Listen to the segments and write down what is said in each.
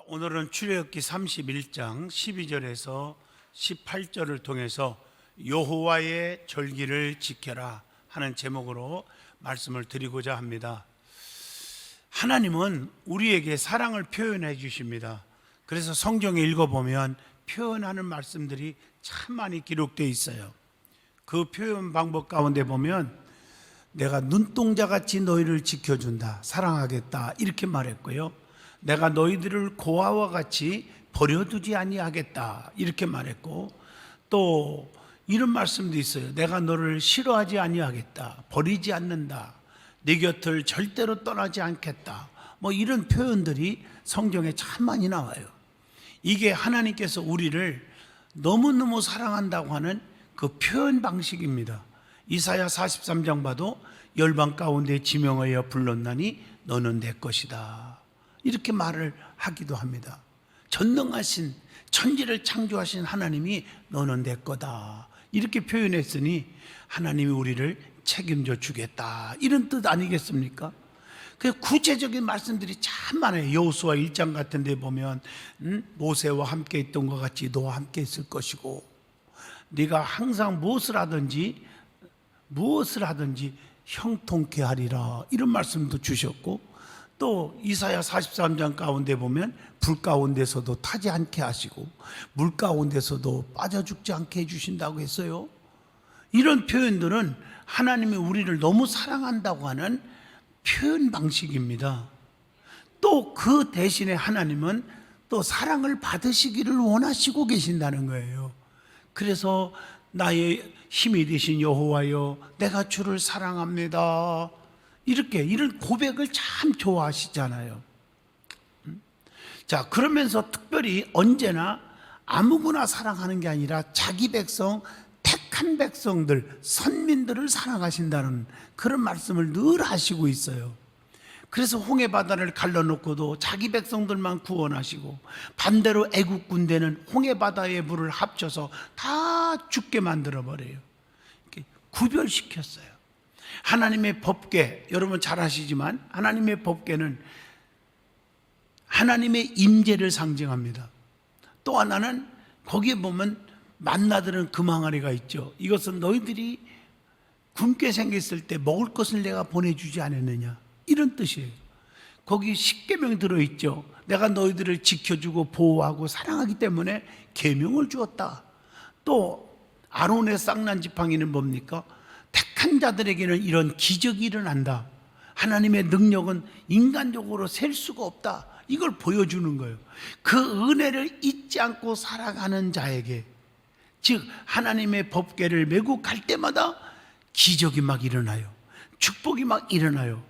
오늘은 출애굽기 31장 12절에서 18절을 통해서 여호와의 절기를 지켜라 하는 제목으로 말씀을 드리고자 합니다. 하나님은 우리에게 사랑을 표현해 주십니다. 그래서 성경에 읽어보면 표현하는 말씀들이 참 많이 기록되어 있어요. 그 표현 방법 가운데 보면 내가 눈동자같이 너희를 지켜준다, 사랑하겠다 이렇게 말했고요. 내가 너희들을 고아와 같이 버려두지 아니하겠다 이렇게 말했고, 또 이런 말씀도 있어요. 내가 너를 싫어하지 아니하겠다, 버리지 않는다, 네 곁을 절대로 떠나지 않겠다, 뭐 이런 표현들이 성경에 참 많이 나와요. 이게 하나님께서 우리를 너무너무 사랑한다고 하는 그 표현 방식입니다. 이사야 43장 봐도 열방 가운데 지명하여 불렀나니 너는 내 것이다 이렇게 말을 하기도 합니다. 전능하신 천지를 창조하신 하나님이 너는 내 거다 이렇게 표현했으니 하나님이 우리를 책임져 주겠다 이런 뜻 아니겠습니까? 그 구체적인 말씀들이 참 많아요. 여호수아 1장 같은 데 보면 모세와 함께 있던 것 같이 너와 함께 있을 것이고, 네가 항상 무엇을 하든지 형통케 하리라 이런 말씀도 주셨고, 또 이사야 43장 가운데 보면 불 가운데서도 타지 않게 하시고 물 가운데서도 빠져 죽지 않게 해주신다고 했어요. 이런 표현들은 하나님이 우리를 너무 사랑한다고 하는 표현 방식입니다. 또 그 대신에 하나님은 또 사랑을 받으시기를 원하시고 계신다는 거예요. 그래서 나의 힘이 되신 여호와여 내가 주를 사랑합니다 이런 고백을 참 좋아하시잖아요. 자, 그러면서 특별히 언제나 아무거나 사랑하는 게 아니라 자기 백성, 택한 백성들, 선민들을 사랑하신다는 그런 말씀을 늘 하시고 있어요. 그래서 홍해바다를 갈라놓고도 자기 백성들만 구원하시고, 반대로 애국 군대는 홍해바다의 물을 합쳐서 다 죽게 만들어버려요. 이렇게 구별시켰어요. 하나님의 법궤, 여러분 잘 아시지만 하나님의 법궤는 하나님의 임재를 상징합니다. 또 하나는 거기에 보면 만나드는 금항아리가 있죠. 이것은 너희들이 굶게 생겼을 때 먹을 것을 내가 보내주지 않았느냐 이런 뜻이에요. 거기 십계명 들어있죠. 내가 너희들을 지켜주고 보호하고 사랑하기 때문에 계명을 주었다. 또 아론의 쌍난 지팡이는 뭡니까? 택한 자들에게는 이런 기적이 일어난다. 하나님의 능력은 인간적으로 셀 수가 없다. 이걸 보여주는 거예요. 그 은혜를 잊지 않고 살아가는 자에게, 즉 하나님의 법궤를 메고 갈 때마다 기적이 막 일어나요. 축복이 막 일어나요.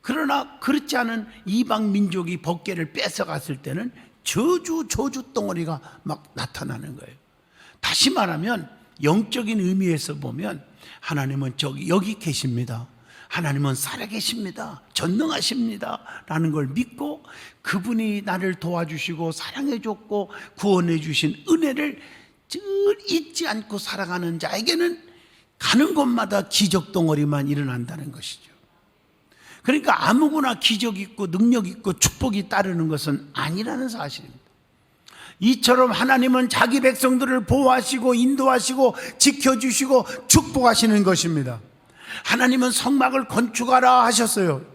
그러나 그렇지 않은 이방 민족이 법궤를 뺏어갔을 때는 저주 덩어리가 막 나타나는 거예요. 다시 말하면 영적인 의미에서 보면 하나님은 여기 계십니다. 하나님은 살아계십니다. 전능하십니다. 라는 걸 믿고 그분이 나를 도와주시고 사랑해줬고 구원해주신 은혜를 잊지 않고 살아가는 자에게는 가는 곳마다 기적 덩어리만 일어난다는 것이죠. 그러니까 아무거나 기적 있고 능력 있고 축복이 따르는 것은 아니라는 사실입니다. 이처럼 하나님은 자기 백성들을 보호하시고 인도하시고 지켜주시고 축복하시는 것입니다. 하나님은 성막을 건축하라 하셨어요.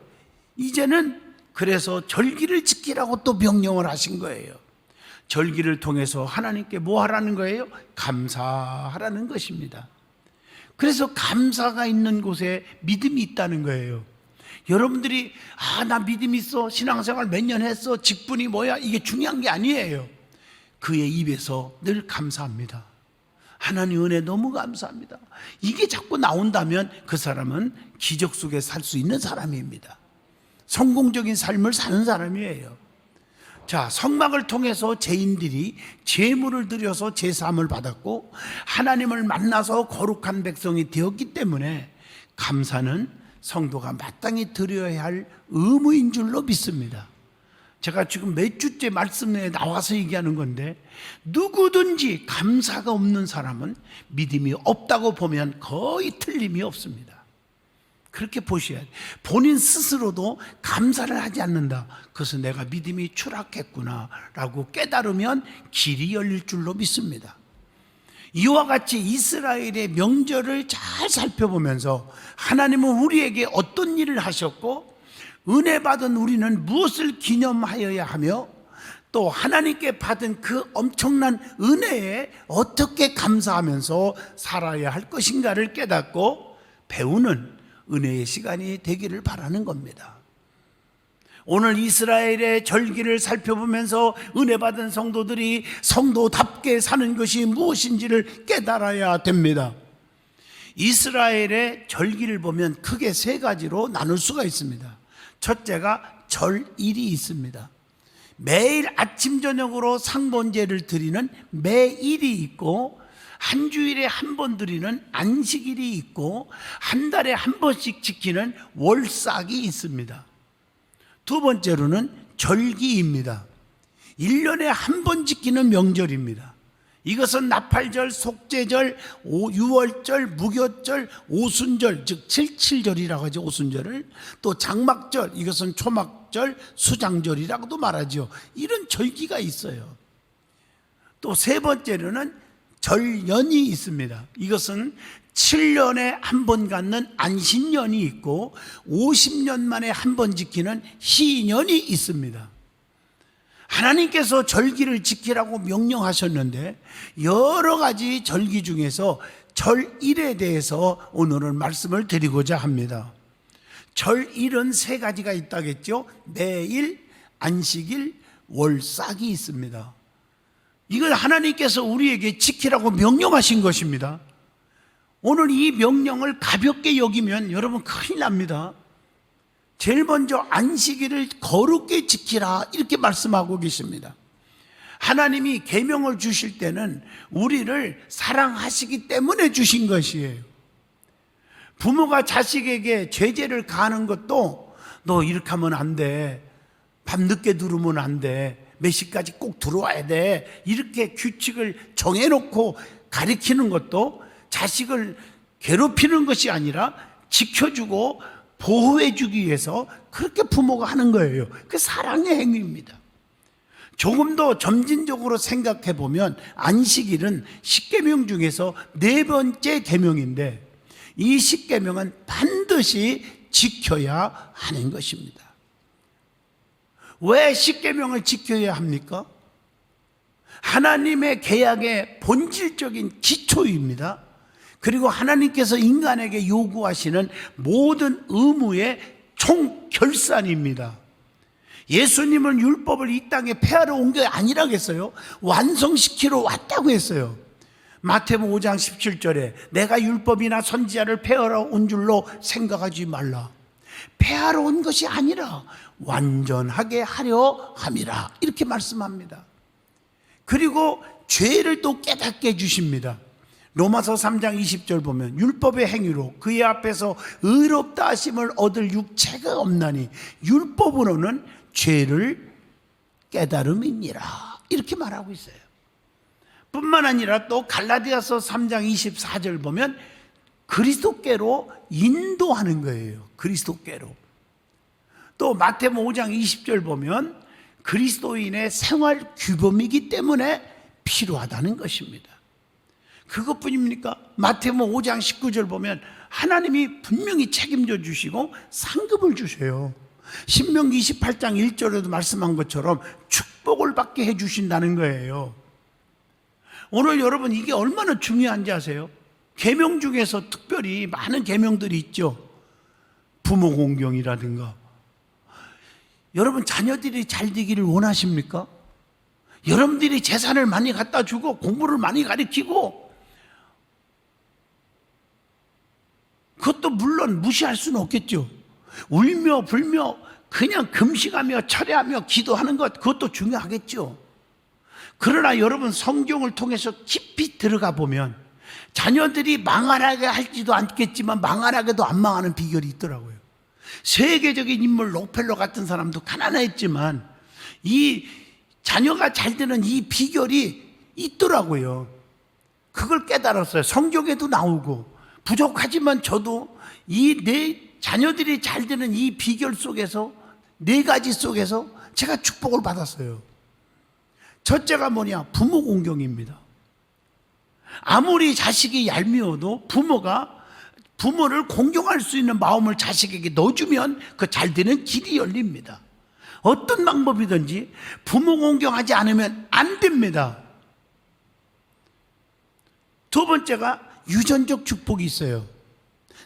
이제는 그래서 절기를 지키라고 또 명령을 하신 거예요. 절기를 통해서 하나님께 뭐 하라는 거예요? 감사하라는 것입니다. 그래서 감사가 있는 곳에 믿음이 있다는 거예요. 여러분들이 나 믿음 있어, 신앙생활 몇 년 했어, 직분이 뭐야, 이게 중요한 게 아니에요. 그의 입에서 늘 감사합니다. 하나님 은혜 너무 감사합니다. 이게 자꾸 나온다면 그 사람은 기적 속에 살 수 있는 사람입니다. 성공적인 삶을 사는 사람이에요. 자, 성막을 통해서 죄인들이 제물을 드려서 제사함을 받았고 하나님을 만나서 거룩한 백성이 되었기 때문에 감사는 성도가 마땅히 드려야 할 의무인 줄로 믿습니다. 제가 지금 몇 주째 말씀에 나와서 얘기하는 건데, 누구든지 감사가 없는 사람은 믿음이 없다고 보면 거의 틀림이 없습니다. 그렇게 보셔야 돼. 본인 스스로도 감사를 하지 않는다. 그래서 내가 믿음이 추락했구나 라고 깨달으면 길이 열릴 줄로 믿습니다. 이와 같이 이스라엘의 명절을 잘 살펴보면서 하나님은 우리에게 어떤 일을 하셨고 은혜 받은 우리는 무엇을 기념하여야 하며 또 하나님께 받은 그 엄청난 은혜에 어떻게 감사하면서 살아야 할 것인가를 깨닫고 배우는 은혜의 시간이 되기를 바라는 겁니다. 오늘 이스라엘의 절기를 살펴보면서 은혜 받은 성도들이 성도답게 사는 것이 무엇인지를 깨달아야 됩니다. 이스라엘의 절기를 보면 크게 세 가지로 나눌 수가 있습니다. 첫째가 절일이 있습니다. 매일 아침 저녁으로 상번제를 드리는 매일이 있고 한 주일에 한 번 드리는 안식일이 있고 한 달에 한 번씩 지키는 월삭이 있습니다. 두 번째로는 절기입니다. 1년에 한 번 지키는 명절입니다. 이것은 나팔절, 속죄절, 유월절, 무교절, 오순절, 즉 칠칠절이라고 하죠. 오순절을 또 장막절, 이것은 초막절, 수장절이라고도 말하죠. 이런 절기가 있어요. 또 세 번째로는 절년이 있습니다. 이것은 7년에 한 번 갖는 안식년이 있고 50년 만에 한 번 지키는 희년이 있습니다. 하나님께서 절기를 지키라고 명령하셨는데 여러 가지 절기 중에서 절일에 대해서 오늘은 말씀을 드리고자 합니다. 절일은 세 가지가 있다겠죠. 매일, 안식일, 월삭이 있습니다. 이걸 하나님께서 우리에게 지키라고 명령하신 것입니다. 오늘 이 명령을 가볍게 여기면 여러분 큰일 납니다. 제일 먼저 안식일을 거룩게 지키라 이렇게 말씀하고 계십니다. 하나님이 계명을 주실 때는 우리를 사랑하시기 때문에 주신 것이에요. 부모가 자식에게 제재를 가하는 것도 너 이렇게 하면 안 돼, 밤늦게 들어오면 안 돼, 몇 시까지 꼭 들어와야 돼, 이렇게 규칙을 정해놓고 가르치는 것도 자식을 괴롭히는 것이 아니라 지켜주고 보호해주기 위해서 그렇게 부모가 하는 거예요. 그 사랑의 행위입니다. 조금 더 점진적으로 생각해 보면 안식일은 10계명 중에서 네 번째 계명인데 이 10계명은 반드시 지켜야 하는 것입니다. 왜 10계명을 지켜야 합니까? 하나님의 계약의 본질적인 기초입니다. 그리고 하나님께서 인간에게 요구하시는 모든 의무의 총결산입니다. 예수님은 율법을 이 땅에 폐하러 온 게 아니라겠어요. 완성시키러 왔다고 했어요. 마태복음 5장 17절에 내가 율법이나 선지자를 폐하러 온 줄로 생각하지 말라. 폐하러 온 것이 아니라 완전하게 하려 함이라 이렇게 말씀합니다. 그리고 죄를 또 깨닫게 해주십니다. 로마서 3장 20절 보면 율법의 행위로 그의 앞에서 의롭다 하심을 얻을 육체가 없나니 율법으로는 죄를 깨달음이니라 이렇게 말하고 있어요. 뿐만 아니라 또 갈라디아서 3장 24절 보면 그리스도께로 인도하는 거예요. 그리스도께로. 또 마태복음 5장 20절 보면 그리스도인의 생활 규범이기 때문에 필요하다는 것입니다. 그것뿐입니까? 마태복음 5장 19절 보면 하나님이 분명히 책임져 주시고 상급을 주세요. 신명기 28장 1절에도 말씀한 것처럼 축복을 받게 해주신다는 거예요. 오늘 여러분 이게 얼마나 중요한지 아세요? 계명 중에서 특별히 많은 계명들이 있죠. 부모 공경이라든가. 여러분 자녀들이 잘 되기를 원하십니까? 여러분들이 재산을 많이 갖다 주고 공부를 많이 가르치고 그것도 물론 무시할 수는 없겠죠. 울며 불며 그냥 금식하며 철회하며 기도하는 것 그것도 중요하겠죠. 그러나 여러분 성경을 통해서 깊이 들어가 보면 자녀들이 망하게 할지도 않겠지만 망하게도 안 망하는 비결이 있더라고요. 세계적인 인물 록펠러 같은 사람도 가난했지만 이 자녀가 잘 되는 이 비결이 있더라고요. 그걸 깨달았어요. 성경에도 나오고 부족하지만 저도 이 내 자녀들이 잘 되는 이 비결 속에서, 네 가지 속에서 제가 축복을 받았어요. 첫째가 뭐냐? 부모 공경입니다. 아무리 자식이 얄미워도 부모를 공경할 수 있는 마음을 자식에게 넣어주면 그 잘 되는 길이 열립니다. 어떤 방법이든지 부모 공경하지 않으면 안 됩니다. 두 번째가 유전적 축복이 있어요.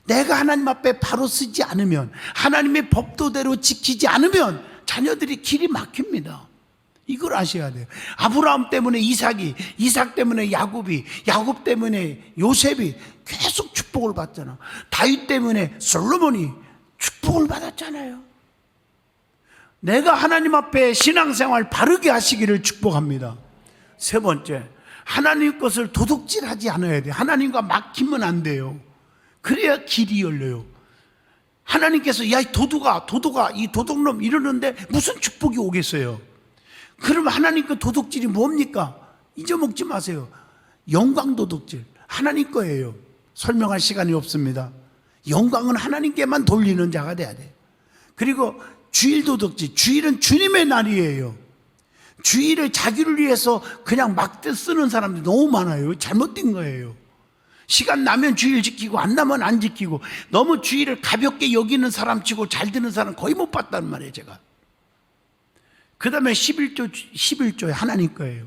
내가 하나님 앞에 바로 쓰지 않으면, 하나님의 법도대로 지키지 않으면 자녀들이 길이 막힙니다. 이걸 아셔야 돼요. 아브라함 때문에 이삭이, 이삭 때문에 야곱이, 야곱 때문에 요셉이 계속 축복을 받잖아. 다윗 때문에 솔로몬이 축복을 받았잖아요. 내가 하나님 앞에 신앙생활 바르게 하시기를 축복합니다. 세 번째, 하나님 것을 도둑질하지 않아야 돼요. 하나님과 막히면 안 돼요. 그래야 길이 열려요. 하나님께서 야, 이 도둑아, 이 도둑놈 이러는데 무슨 축복이 오겠어요? 그럼 하나님 그 도둑질이 뭡니까? 잊어먹지 마세요. 영광 도둑질, 하나님 거예요. 설명할 시간이 없습니다. 영광은 하나님께만 돌리는 자가 돼야 돼요. 그리고 주일 도둑질, 주일은 주님의 날이에요. 주일을 자기를 위해서 그냥 막 쓰는 사람들이 너무 많아요. 잘못된 거예요. 시간 나면 주일 지키고 안 나면 안 지키고, 너무 주일을 가볍게 여기는 사람 치고 잘 되는 사람 거의 못 봤단 말이에요, 제가. 그 다음에 11조에 하나님 거예요.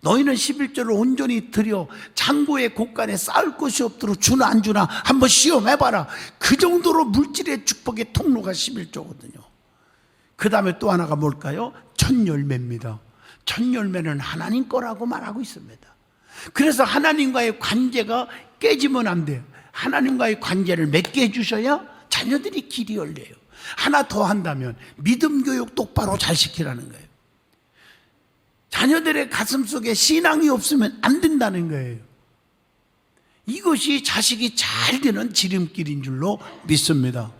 너희는 11조를 온전히 드려 창고의 곳간에 쌓을 것이 없도록 주나 안 주나 한번 시험해봐라. 그 정도로 물질의 축복의 통로가 11조거든요. 그 다음에 또 하나가 뭘까요? 첫 열매입니다. 첫 열매는 하나님 거라고 말하고 있습니다. 그래서 하나님과의 관계가 깨지면 안 돼요. 하나님과의 관계를 맺게 해주셔야 자녀들이 길이 열려요. 하나 더 한다면 믿음 교육 똑바로 잘 시키라는 거예요. 자녀들의 가슴 속에 신앙이 없으면 안 된다는 거예요. 이것이 자식이 잘 되는 지름길인 줄로 믿습니다.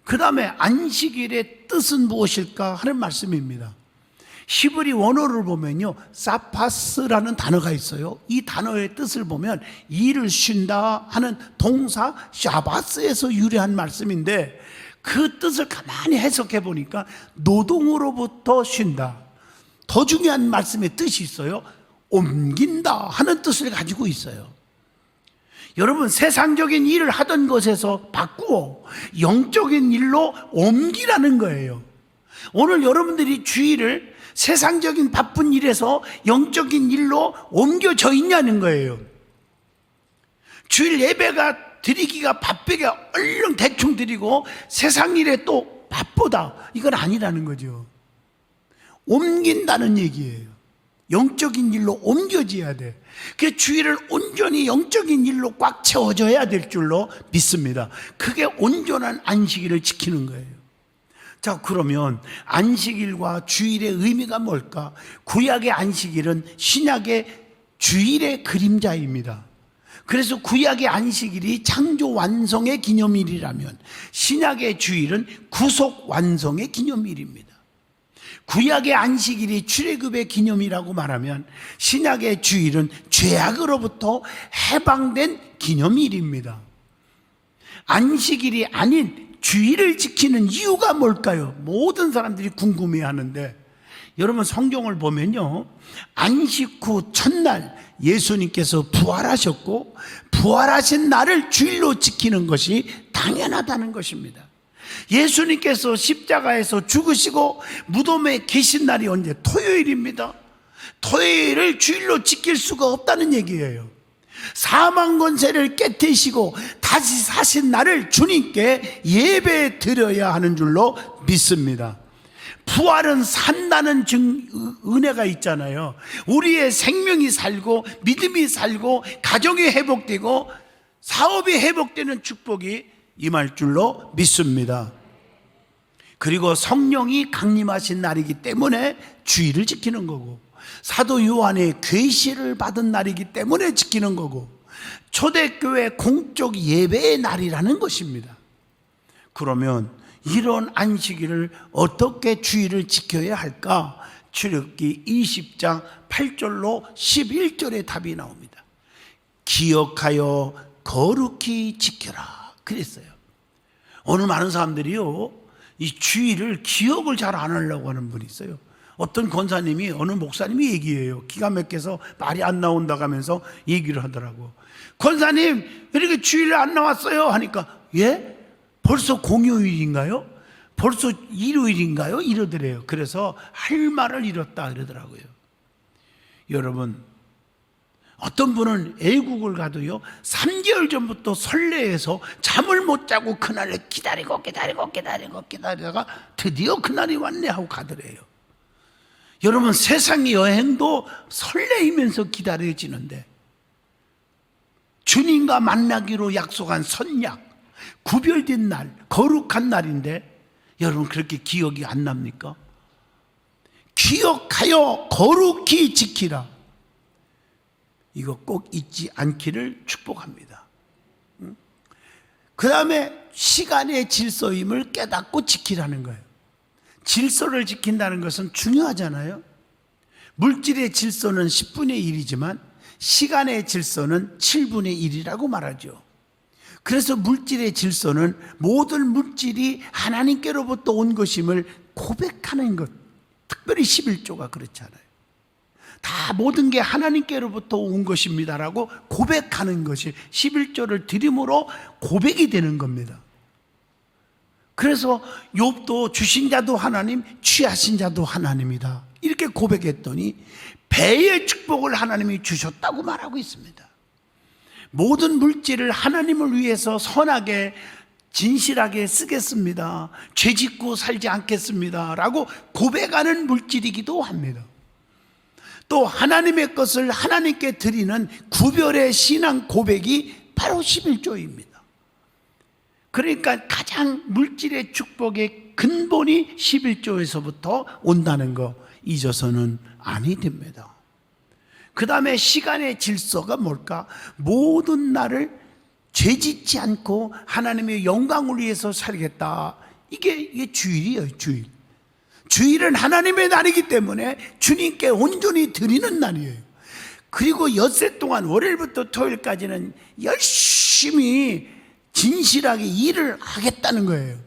그 다음에 안식일의 뜻은 무엇일까 하는 말씀입니다. 히브리 원어를 보면요, 사파스라는 단어가 있어요. 이 단어의 뜻을 보면 일을 쉰다 하는 동사 샤바스에서 유래한 말씀인데, 그 뜻을 가만히 해석해 보니까 노동으로부터 쉰다. 더 중요한 말씀의 뜻이 있어요. 옮긴다 하는 뜻을 가지고 있어요. 여러분, 세상적인 일을 하던 것에서 바꾸어 영적인 일로 옮기라는 거예요. 오늘 여러분들이 주일을 세상적인 바쁜 일에서 영적인 일로 옮겨져 있냐는 거예요. 주일 예배가 드리기가 바쁘게 얼른 대충 드리고 세상 일에 또 바쁘다, 이건 아니라는 거죠. 옮긴다는 얘기예요. 영적인 일로 옮겨져야 돼. 그 주일을 온전히 영적인 일로 꽉 채워져야 될 줄로 믿습니다. 그게 온전한 안식일을 지키는 거예요. 자, 그러면 안식일과 주일의 의미가 뭘까? 구약의 안식일은 신약의 주일의 그림자입니다. 그래서 구약의 안식일이 창조 완성의 기념일이라면 신약의 주일은 구속 완성의 기념일입니다. 구약의 안식일이 출애굽의 기념이라고 말하면 신약의 주일은 죄악으로부터 해방된 기념일입니다. 안식일이 아닌 주일을 지키는 이유가 뭘까요? 모든 사람들이 궁금해하는데, 여러분 성경을 보면요, 안식 후 첫날 예수님께서 부활하셨고 부활하신 날을 주일로 지키는 것이 당연하다는 것입니다. 예수님께서 십자가에서 죽으시고 무덤에 계신 날이 언제? 토요일입니다. 토요일을 주일로 지킬 수가 없다는 얘기예요. 사망 권세를 깨뜨리시고 다시 사신 날을 주님께 예배 드려야 하는 줄로 믿습니다. 부활은 산다는 은혜가 있잖아요. 우리의 생명이 살고 믿음이 살고 가정이 회복되고 사업이 회복되는 축복이 임할 줄로 믿습니다. 그리고 성령이 강림하신 날이기 때문에 주일을 지키는 거고, 사도 요한의 계시를 받은 날이기 때문에 지키는 거고, 초대교회 공적 예배의 날이라는 것입니다. 그러면 이런 안식일을 어떻게 주일을 지켜야 할까? 출애굽기 20장 8절로 11절의 답이 나옵니다. 기억하여 거룩히 지켜라 그랬어요. 어느 많은 사람들이요, 이 주일을 기억을 잘 안 하려고 하는 분이 있어요. 어떤 권사님이, 어느 목사님이 얘기해요. 기가 막혀서 말이 안 나온다고 하면서 얘기를 하더라고. 권사님, 왜 이렇게 주일 안 나왔어요? 하니까, 예? 벌써 공휴일인가요? 벌써 일요일인가요? 이러더래요. 그래서 할 말을 잃었다 그러더라고요. 여러분, 어떤 분은 애국을 가도요, 3개월 전부터 설레해서 잠을 못 자고 그날을 기다리다가 드디어 그날이 왔네 하고 가더래요. 여러분, 세상의 여행도 설레이면서 기다려지는데, 주님과 만나기로 약속한 선약, 구별된 날, 거룩한 날인데 여러분, 그렇게 기억이 안 납니까? 기억하여 거룩히 지키라. 이거 꼭 잊지 않기를 축복합니다. 그 다음에 시간의 질서임을 깨닫고 지키라는 거예요. 질서를 지킨다는 것은 중요하잖아요. 물질의 질서는 10분의 1이지만 시간의 질서는 7분의 1이라고 말하죠. 그래서 물질의 질서는 모든 물질이 하나님께로부터 온 것임을 고백하는 것, 특별히 11조가 그렇잖아요. 다 모든 게 하나님께로부터 온 것입니다라고 고백하는 것이 11조를 드림으로 고백이 되는 겁니다. 그래서 욥도 주신 자도 하나님, 취하신 자도 하나님이다 이렇게 고백했더니 배의 축복을 하나님이 주셨다고 말하고 있습니다. 모든 물질을 하나님을 위해서 선하게 진실하게 쓰겠습니다, 죄짓고 살지 않겠습니다 라고 고백하는 물질이기도 합니다. 또 하나님의 것을 하나님께 드리는 구별의 신앙 고백이 바로 11조입니다. 그러니까 가장 물질의 축복의 근본이 11조에서부터 온다는 거 잊어서는 아니 됩니다. 그 다음에 시간의 질서가 뭘까? 모든 날을 죄짓지 않고 하나님의 영광을 위해서 살겠다. 이게 주일이에요. 주일은 하나님의 날이기 때문에 주님께 온전히 드리는 날이에요. 그리고 엿새 동안 월요일부터 토요일까지는 열심히 진실하게 일을 하겠다는 거예요.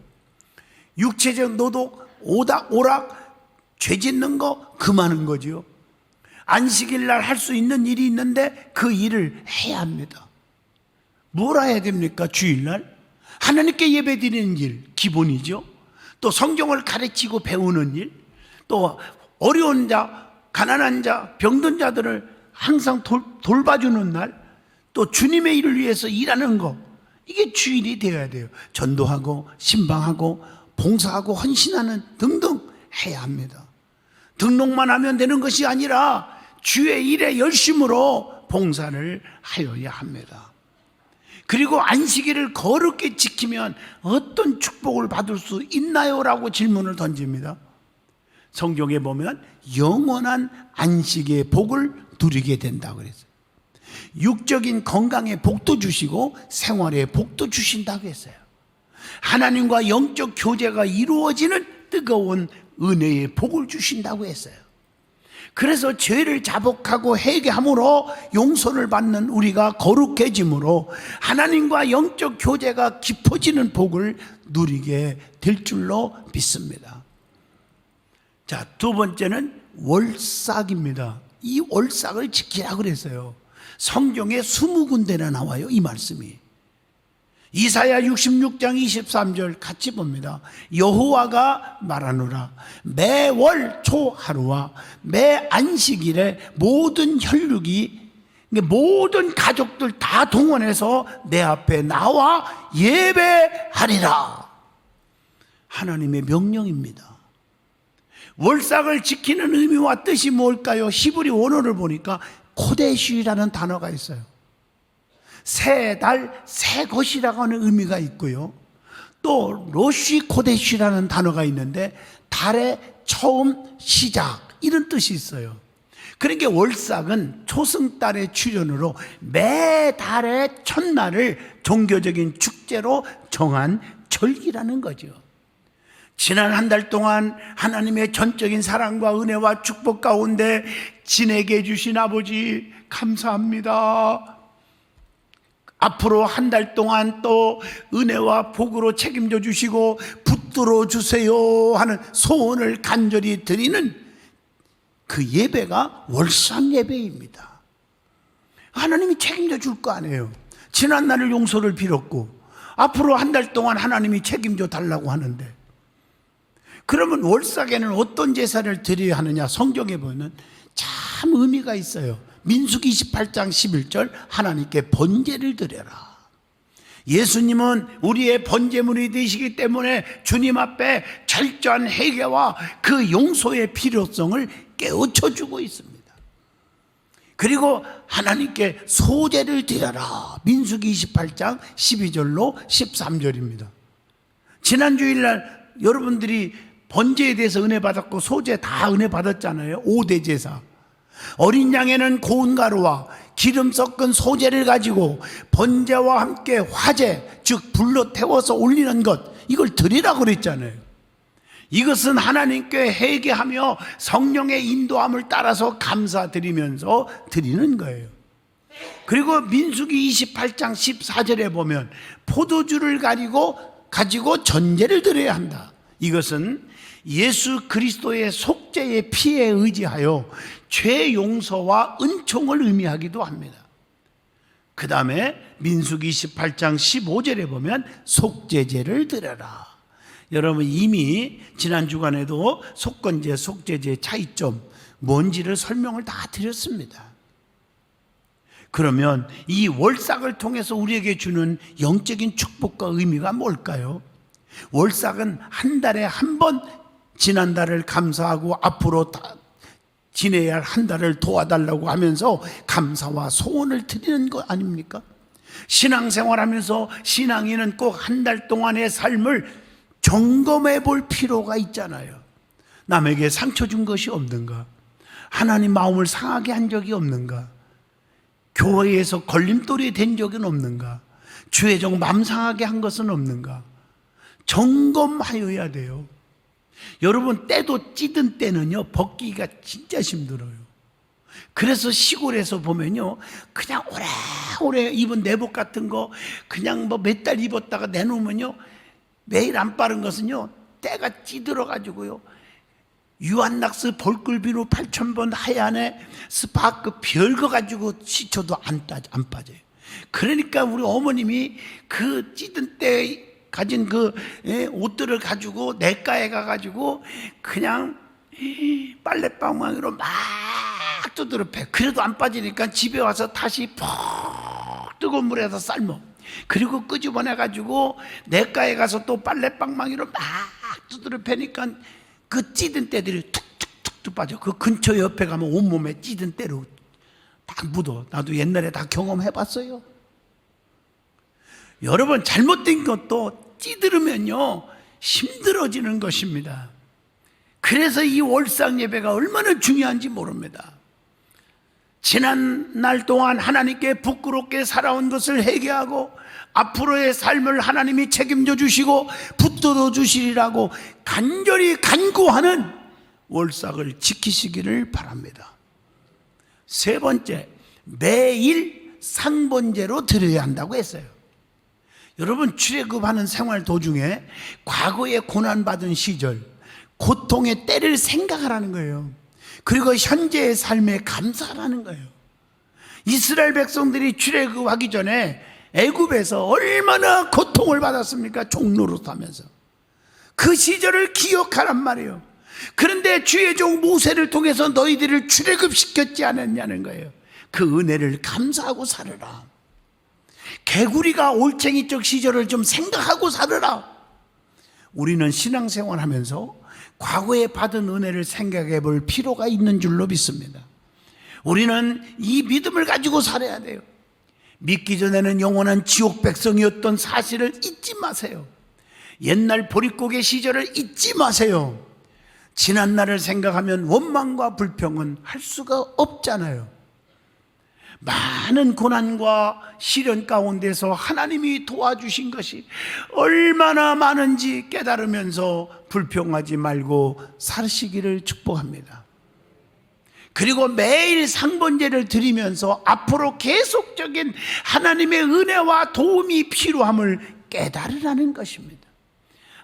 육체적 노동, 오락, 죄짓는 거 금하는 거죠. 안식일 날 할 수 있는 일이 있는데 그 일을 해야 합니다. 뭘 해야 됩니까? 주일날 하나님께 예배드리는 일 기본이죠. 또 성경을 가르치고 배우는 일, 또 어려운 자, 가난한 자, 병든 자들을 항상 돌봐주는 날, 또 주님의 일을 위해서 일하는 거, 이게 주일이 되어야 돼요. 전도하고 신방하고 봉사하고 헌신하는 등등 해야 합니다. 등록만 하면 되는 것이 아니라 주의 일에 열심으로 봉사를 하여야 합니다. 그리고 안식일을 거룩히 지키면 어떤 축복을 받을 수 있나요? 라고 질문을 던집니다. 성경에 보면 영원한 안식의 복을 누리게 된다고 그랬어요. 육적인 건강의 복도 주시고 생활의 복도 주신다고 했어요. 하나님과 영적 교제가 이루어지는 뜨거운 은혜의 복을 주신다고 했어요. 그래서 죄를 자복하고 회개함으로 용서를 받는 우리가 거룩해짐으로 하나님과 영적 교제가 깊어지는 복을 누리게 될 줄로 믿습니다. 자, 두 번째는 월삭입니다. 이 월삭을 지키라 그랬어요. 성경에 20군데나 나와요, 이 말씀이. 이사야 66장 23절 같이 봅니다. 여호와가 말하노라, 매월 초하루와 매 안식일에 모든 혈육이, 모든 가족들 다 동원해서 내 앞에 나와 예배하리라. 하나님의 명령입니다. 월삭을 지키는 의미와 뜻이 뭘까요? 히브리 원어를 보니까 코데시라는 단어가 있어요. 새 달, 새 것이라고 하는 의미가 있고요. 또 로시 코데시라는 단어가 있는데 달의 처음, 시작 이런 뜻이 있어요. 그러니까 월삭은 초승달의 출현으로 매달의 첫날을 종교적인 축제로 정한 절기라는 거죠. 지난 한 달 동안 하나님의 전적인 사랑과 은혜와 축복 가운데 지내게 해주신 아버지 감사합니다. 앞으로 한 달 동안 또 은혜와 복으로 책임져 주시고 붙들어 주세요 하는 소원을 간절히 드리는 그 예배가 월상 예배입니다. 하나님이 책임져 줄 거 아니에요. 지난날을 용서를 빌었고 앞으로 한 달 동안 하나님이 책임져 달라고 하는데, 그러면 월삭에는 어떤 제사를 드려야 하느냐? 성경에 보면 참 의미가 있어요. 민수기 28장 11절, 하나님께 번제를 드려라. 예수님은 우리의 번제물이 되시기 때문에 주님 앞에 철저한 회개와 그 용서의 필요성을 깨우쳐주고 있습니다. 그리고 하나님께 소제를 드려라. 민수기 28장 12절로 13절입니다. 지난 주일날 여러분들이 번제에 대해서 은혜 받았고 소제 다 은혜 받았잖아요. 5대 제사. 어린 양에는 고운 가루와 기름 섞은 소제를 가지고 번제와 함께 화제, 즉 불로 태워서 올리는 것, 이걸 드리라고 그랬잖아요. 이것은 하나님께 회개하며 성령의 인도함을 따라서 감사드리면서 드리는 거예요. 그리고 민수기 28장 14절에 보면 포도주를 가지고 전제를 드려야 한다. 이것은 예수 그리스도의 속죄의 피에 의지하여 죄 용서와 은총을 의미하기도 합니다. 그 다음에 민수기 28장 15절에 보면 속죄제를 드려라. 여러분 이미 지난 주간에도 속건제, 속죄제의 차이점 뭔지를 설명을 다 드렸습니다. 그러면 이 월삭을 통해서 우리에게 주는 영적인 축복과 의미가 뭘까요? 월삭은 한 달에 한 번 지난달을 감사하고 앞으로 지내야 할 한 달을 도와달라고 하면서 감사와 소원을 드리는 것 아닙니까? 신앙생활하면서 신앙인은 꼭 한 달 동안의 삶을 점검해 볼 필요가 있잖아요. 남에게 상처 준 것이 없는가? 하나님 마음을 상하게 한 적이 없는가? 교회에서 걸림돌이 된 적은 없는가? 주의 종 마음 상하게 한 것은 없는가? 점검하여야 돼요. 여러분 때도 찌든 때는요 벗기기가 진짜 힘들어요. 그래서 시골에서 보면요 그냥 오래오래 입은 내복 같은 거 그냥 뭐 몇 달 입었다가 내놓으면요 매일 안 빠른 것은요 때가 찌들어 가지고요 유한낙스 벌꿀비누 8,000번 하얀에 스파크 별거 가지고 씻혀도 안 빠져요. 그러니까 우리 어머님이 그 찌든 때 가진 그 옷들을 가지고 내과에 가가지고 그냥 빨래방망이로 막 두드려 패. 그래도 안 빠지니까 집에 와서 다시 푹 뜨거운 물에서 삶어. 그리고 끄집어내가지고 내과에 가서 또 빨래방망이로 막 두드려 패니까 그 찌든 때들이 툭툭툭 빠져. 그 근처 옆에 가면 온몸에 찌든 때로 딱 묻어. 나도 옛날에 다 경험해봤어요. 여러분 잘못된 것도 찌들으면요 힘들어지는 것입니다. 그래서 이 월상 예배가 얼마나 중요한지 모릅니다. 지난 날 동안 하나님께 부끄럽게 살아온 것을 회개하고 앞으로의 삶을 하나님이 책임져 주시고 붙들어 주시리라고 간절히 간구하는 월삭을 지키시기를 바랍니다. 세 번째, 매일 상번제로 드려야 한다고 했어요. 여러분 출애굽하는 생활 도중에 과거에 고난받은 시절 고통의 때를 생각하라는 거예요. 그리고 현재의 삶에 감사하라는 거예요. 이스라엘 백성들이 출애굽하기 전에 애굽에서 얼마나 고통을 받았습니까? 종노릇 하면서 그 시절을 기억하란 말이에요. 그런데 주의 종 모세를 통해서 너희들을 출애굽시켰지 않았냐는 거예요. 그 은혜를 감사하고 살아라. 개구리가 올챙이적 시절을 좀 생각하고 살아라. 우리는 신앙생활 하면서 과거에 받은 은혜를 생각해 볼 필요가 있는 줄로 믿습니다. 우리는 이 믿음을 가지고 살아야 돼요. 믿기 전에는 영원한 지옥 백성이었던 사실을 잊지 마세요. 옛날 보릿고개 시절을 잊지 마세요. 지난 날을 생각하면 원망과 불평은 할 수가 없잖아요. 많은 고난과 시련 가운데서 하나님이 도와주신 것이 얼마나 많은지 깨달으면서 불평하지 말고 사시기를 축복합니다. 그리고 매일 상번제를 드리면서 앞으로 계속적인 하나님의 은혜와 도움이 필요함을 깨달으라는 것입니다.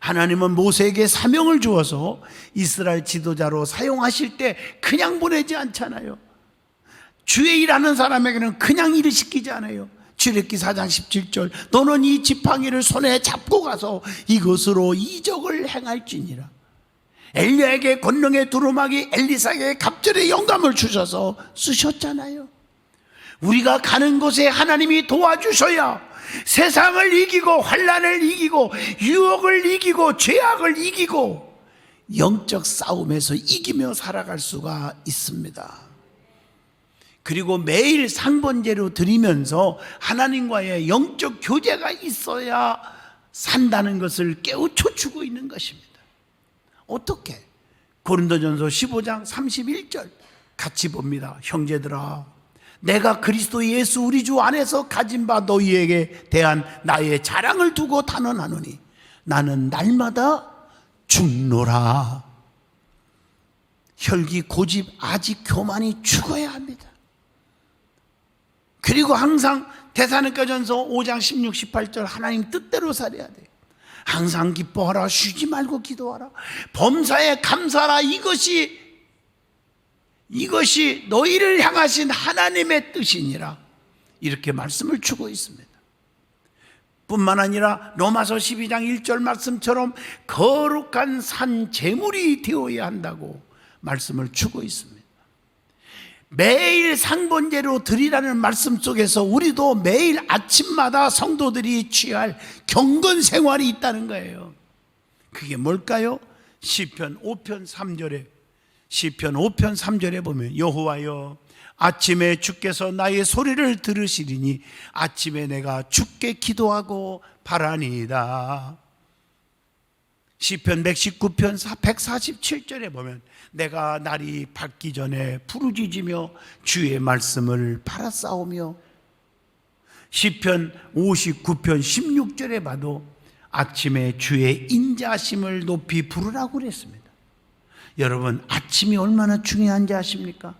하나님은 모세에게 사명을 주어서 이스라엘 지도자로 사용하실 때 그냥 보내지 않잖아요. 주의 일하는 사람에게는 그냥 일을 시키지 않아요. 출애굽기 4장 17절 너는 이 지팡이를 손에 잡고 가서 이것으로 이적을 행할지니라. 엘리야에게 권능의 두루마기, 엘리사에게 갑절의 영감을 주셔서 쓰셨잖아요. 우리가 가는 곳에 하나님이 도와주셔야 세상을 이기고 환난을 이기고 유혹을 이기고 죄악을 이기고 영적 싸움에서 이기며 살아갈 수가 있습니다. 그리고 매일 상번제로 드리면서 하나님과의 영적 교제가 있어야 산다는 것을 깨우쳐 주고 있는 것입니다. 어떻게? 고린도전서 15장 31절 같이 봅니다. 형제들아, 내가 그리스도 예수 우리 주 안에서 가진 바 너희에게 대한 나의 자랑을 두고 단언하노니 나는 날마다 죽노라. 혈기, 고집, 아직 교만이 죽어야 합니다. 그리고 항상 데살로니가전서 5장 16, 18절 하나님 뜻대로 살아야 돼요. 항상 기뻐하라, 쉬지 말고 기도하라, 범사에 감사하라. 이것이 너희를 향하신 하나님의 뜻이니라. 이렇게 말씀을 주고 있습니다. 뿐만 아니라 로마서 12장 1절 말씀처럼 거룩한 산 제물이 되어야 한다고 말씀을 주고 있습니다. 매일 상번제로 드리라는 말씀 속에서 우리도 매일 아침마다 성도들이 취할 경건 생활이 있다는 거예요. 그게 뭘까요? 시편 5편 3절에 보면 여호와여, 아침에 주께서 나의 소리를 들으시리니 아침에 내가 주께 기도하고 바라니이다. 시편 119편 147절에 보면 내가 날이 밝기 전에 부르짖으며 주의 말씀을 바라싸우며, 시편 59편 16절에 봐도 아침에 주의 인자심을 높이 부르라고 그랬습니다. 여러분, 아침이 얼마나 중요한지 아십니까?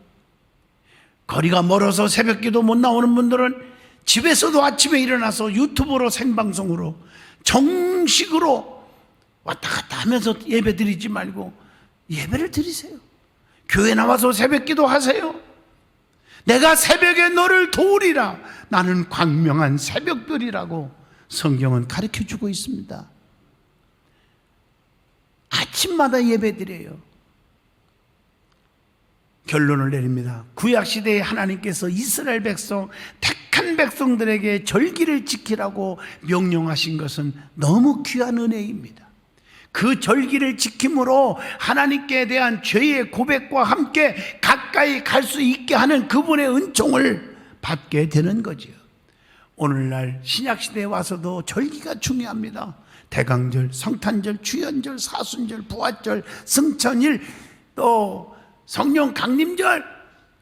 거리가 멀어서 새벽기도 못 나오는 분들은 집에서도 아침에 일어나서 유튜브로 생방송으로 정식으로 왔다 갔다 하면서 예배 드리지 말고 예배를 드리세요. 교회 나와서 새벽기도 하세요. 내가 새벽에 너를 도우리라. 나는 광명한 새벽별이라고 성경은 가르쳐주고 있습니다. 아침마다 예배 드려요. 결론을 내립니다. 구약시대에 하나님께서 이스라엘 백성, 택한 백성들에게 절기를 지키라고 명령하신 것은 너무 귀한 은혜입니다. 그 절기를 지킴으로 하나님께 대한 죄의 고백과 함께 가까이 갈 수 있게 하는 그분의 은총을 받게 되는 거지요. 오늘날 신약시대에 와서도 절기가 중요합니다. 대강절, 성탄절, 주연절, 사순절, 부활절, 승천일, 또 성령 강림절,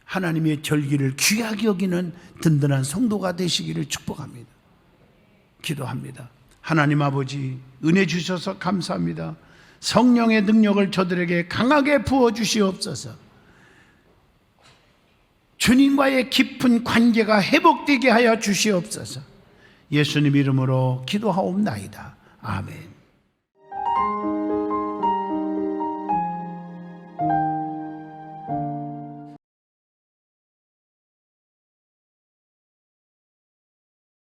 하나님의 절기를 귀하게 여기는 든든한 성도가 되시기를 축복합니다. 기도합니다. 하나님 아버지, 은혜 주셔서 감사합니다. 성령의 능력을 저들에게 강하게 부어주시옵소서. 주님과의 깊은 관계가 회복되게 하여 주시옵소서. 예수님 이름으로 기도하옵나이다. 아멘.